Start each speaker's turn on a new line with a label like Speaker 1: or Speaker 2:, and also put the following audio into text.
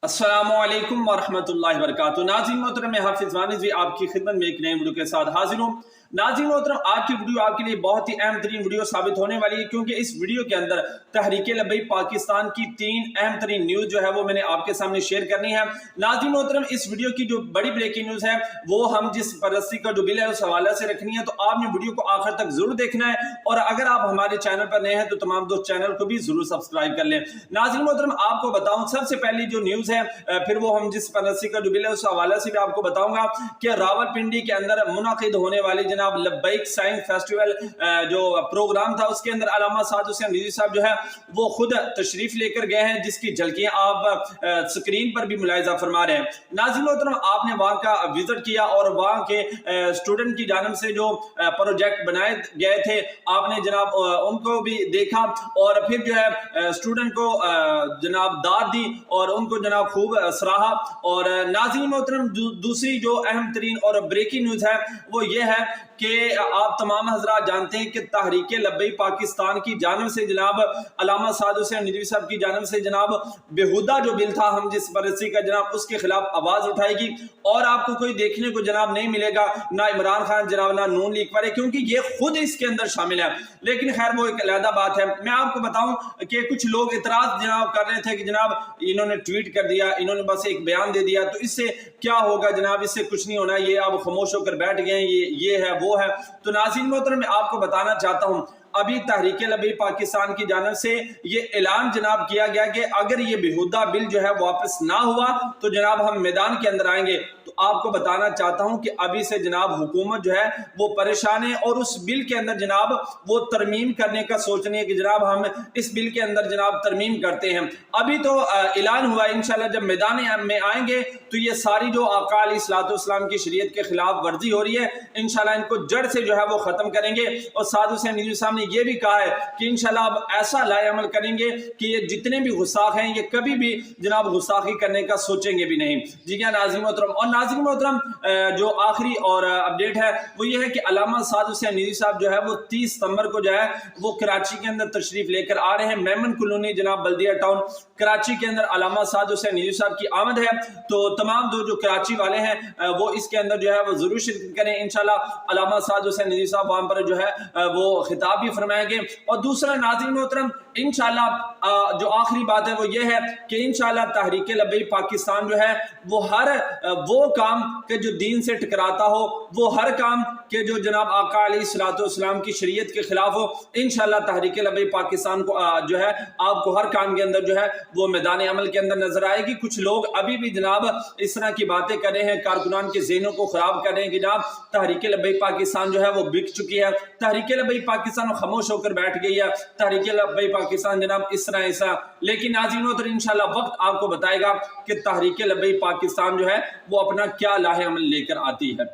Speaker 1: अस्सलामुअलैकुम वरहमतुल्लाहि वबरकातुहू। नाज़रीन मोहतरम, मैं हाफिज़ वानिज़ आपकी खिदमत में एक नए वीडियो के साथ हाजिर हूँ। नाज़रीन मोहतरम, आज की वीडियो आपके लिए बहुत ही अहम तरीन वीडियो साबित होने वाली है, क्योंकि इस वीडियो के अंदर तहरीक लब्बैक पाकिस्तान की 3 अहम तरीन न्यूज़ जो है वो मैंने आपके सामने शेयर करनी है। नाज़रीन मोहतरम, इस वीडियो की जो बड़ी ब्रेकिंग न्यूज़ है वो हम जिस परस्ती का जो बिल है उस हवाले से रखनी है, तो आपने वीडियो को आखिर तक जरूर देखना है। और अगर आप हमारे चैनल पर नए हैं तो तमाम दोस्त चैनल को भी जरूर सब्सक्राइब कर लें। नाज़रीन मोहतरम, आपको बताऊं, सबसे पहली जो न्यूज़ है, फिर वो हम जिस परस्ती का जो बिल है उस हवाले से भी आपको बताऊंगा कि रावलपिंडी के अंदर मुनाकिद होने वाली जनाब लब्बैक साइंस फेस्टिवल जो प्रोग्राम था, उसके अंदर अल्लामा साद हुसैन रिजवी साहब जो है वो खुद तशरीफ लेकर गए हैं, जिसकी झलकियां आप स्क्रीन पर भी मुलाहिजा फरमा रहे हैं। नाज़रीन मोहतरम, आपने वहां का विजिट किया और वहां के स्टूडेंट की जानिब से जो प्रोजेक्ट बनाए गए थे आपने जनाब उनको भी देखा, और फिर जो है स्टूडेंट को जनाब दाद दी और उनको जनाब खूब सराहा। और नाज़रीन मोहतरम, दूसरी जो अहम तरीन और ब्रेकिंग न्यूज़ है वो ये है कि आप तमाम हजरात जानते हैं कि तहरीक लब्बैक पाकिस्तान की जानिब से जनाब अल्लामा साद हुसैन रिजवी साहब की जानिब से जनाब बेहुदा जो बिल था हम जिस परस्ती का जनाब उसके खिलाफ आवाज उठाएगी। और आपको कोई देखने को जनाब नहीं मिलेगा, ना इमरान खान जनाब, ना नून लीग वाले, क्योंकि ये खुद इसके अंदर शामिल है। लेकिन खैर वो एक अलग बात है। मैं आपको बताऊं कि कुछ लोग इतराज जनाब कर रहे थे कि जनाब इन्होंने ट्वीट कर दिया, इन्होंने बस एक बयान दे दिया, तो इससे क्या होगा जनाब, इससे कुछ नहीं होना, ये अब खामोश होकर बैठ गए, ये है वो है। तो नाज़रीन मोहतरम, मैं आपको बताना चाहता हूं, अभी तहरीक लब्बैक पाकिस्तान की जानिब से ये ऐलान जनाब किया गया कि अगर ये बेहुदा बिल जो है वापस ना हुआ तो जनाब हम मैदान के अंदर आएंगे। तो आपको बताना चाहता हूं कि अभी से जनाब हुकूमत जो है वो परेशान है, और उस बिल के अंदर जनाब वो तरमीम करने का सोच रही है कि जनाब हम इस बिल के अंदर जनाब तरमीम करते हैं। अभी तो ऐलान हुआ, इंशाल्लाह जब मैदान में आएंगे तो ये सारी जो आका अलैहिस्सलाम की शरीयत के खिलाफ वर्जी हो रही है, इंशाल्लाह इनको जड़ से जो है वो खत्म करेंगे। और साद हुसैन रिजवी साहब ने ये भी कहा है कि इंशाल्लाह अब ऐसा लाए अमल करेंगे कि ये जितने भी गुस्ताख हैं ये कभी भी जनाब गुस्ताखी करने का सोचेंगे भी नहीं। जी क्या नाज़रीन मोहतरम। और नाज़रीन मोहतरम, जो आखिरी और अपडेट है वो ये है कि अल्लामा साद हुसैन रिजवी साहब जो है वो 30 सितंबर को जो है वो कराची के अंदर तशरीफ लेकर आ रहे हैं। मेमन कॉलोनी जनाब बल्दिया टाउन कराची के अंदर अल्लामा साद हुसैन रिजवी साहब की आमद है। तो तमाम जो कराची वाले हैं वो इसके अंदर जो है वो जरूर शिरकत करें। इंशाल्लाह अल्लामा साद हुसैन रिजवी साहब वहां पर जो है वो खिताब भी फरमाएंगे। और दूसरा नाज़रीन मोहतरम, इंशाल्लाह जो आखिरी बात है वो ये है कि इंशाल्लाह तहरीक लब्बैक पाकिस्तान जो है वो हर वो काम के जो दीन से टकराता हो, वो हर काम के जो जनाब आका अलैहिस्सलाम की शरीयत के खिलाफ हो, इंशाल्लाह तहरीक लब्बैक पाकिस्तान को जो है आपको हर काम के अंदर जो है वो मैदान अमल के अंदर नजर आएगी। कुछ लोग अभी भी जनाब इस तरह की बातें कर रहे हैं, कारकुनान के ज़हनों को खराब कर रहे हैं कि जनाब तहरीक लब्बैक पाकिस्तान जो है वो बिक चुकी है, तहरीक लब्बैक पाकिस्तान खामोश होकर बैठ गई है, तहरीक लब्बैक पाकिस्तान जनाब इस तरह ऐसा। लेकिन नाज़रीन तो इंशाल्लाह वक्त आपको बताएगा कि तहरीक लब्बैक पाकिस्तान जो है वो अपना क्या लाहे अमल लेकर आती है।